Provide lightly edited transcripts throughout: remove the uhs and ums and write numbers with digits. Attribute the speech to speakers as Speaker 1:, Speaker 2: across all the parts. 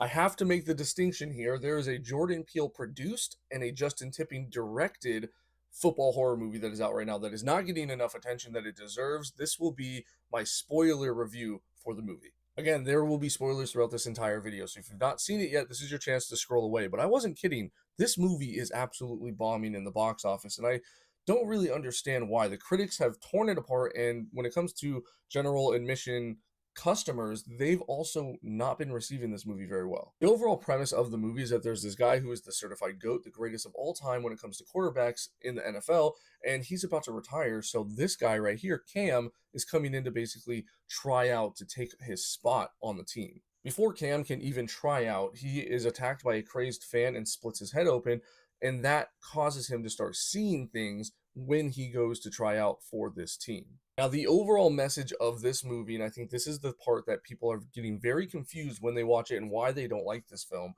Speaker 1: I have to make the distinction here. There is a Jordan Peele produced and a Justin Tipping directed football horror movie that is out right now that is not getting enough attention that it deserves. This will be my spoiler review for the movie. Again, there will be spoilers throughout this entire video, so if you've not seen it yet, this is your chance to scroll away. But I wasn't kidding. This movie is absolutely bombing in the box office, and I don't really understand why. The critics have torn it apart, and when it comes to general admission customers, they've also not been receiving this movie very well. The overall premise of the movie is that there's this guy who is the certified GOAT, the greatest of all time when it comes to quarterbacks in the NFL, and he's about to retire. So this guy right here, Cam, is coming in to basically try out to take his spot on the team. Before Cam can even try out, he is attacked by a crazed fan and splits his head open, and that causes him to start seeing things when he goes to try out for this team. Now, the overall message of this movie, and I think this is the part that people are getting very confused when they watch it and why they don't like this film,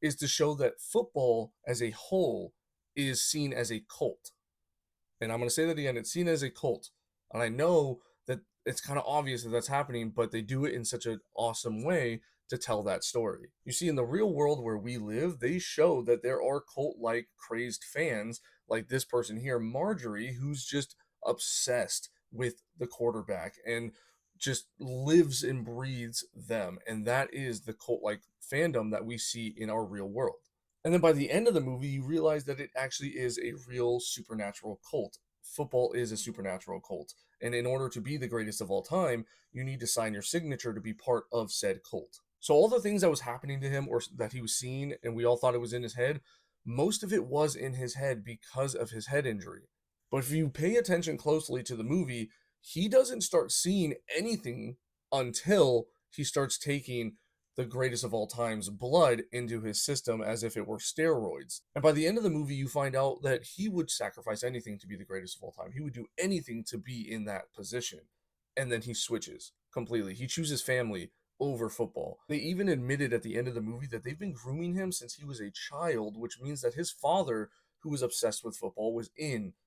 Speaker 1: is to show that football as a whole is seen as a cult. And I'm going to say that again, it's seen as a cult. And I know that it's kind of obvious that that's happening, but they do it in such an awesome way to tell that story. You see, in the real world where we live, they show that there are cult like crazed fans like this person here, Marjorie, who's just obsessed with the quarterback and just lives and breathes them. And that is the cult like fandom that we see in our real world. And then by the end of the movie, you realize that it actually is a real supernatural cult. Football is a supernatural cult. And in order to be the greatest of all time, you need to sign your signature to be part of said cult. So all the things that was happening to him or that he was seeing and we all thought it was in his head, most of it was in his head because of his head injury. But if you pay attention closely to the movie, he doesn't start seeing anything until he starts taking the greatest of all time's blood into his system as if it were steroids. And by the end of the movie, you find out that he would sacrifice anything to be the greatest of all time. He would do anything to be in that position. And then he switches completely. He chooses family over football. They even admitted at the end of the movie that they've been grooming him since he was a child, which means that his father, who was obsessed with football,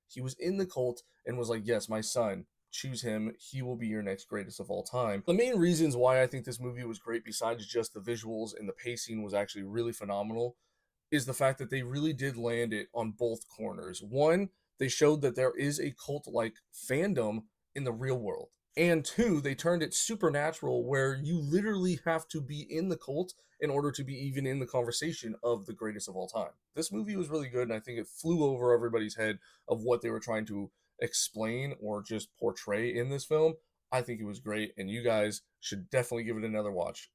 Speaker 1: he was in the cult and was like, yes, my son, choose him. He will be your next greatest of all time. The main reasons why I think this movie was great, besides just the visuals and the pacing was actually really phenomenal, is the fact that they really did land it on both corners. One, they showed that there is a cult like fandom in the real world. And two, they turned it supernatural where you literally have to be in the cult in order to be even in the conversation of the greatest of all time. This movie was really good, and I think it flew over everybody's head of what they were trying to explain or just portray in this film. I think it was great, and you guys should definitely give it another watch.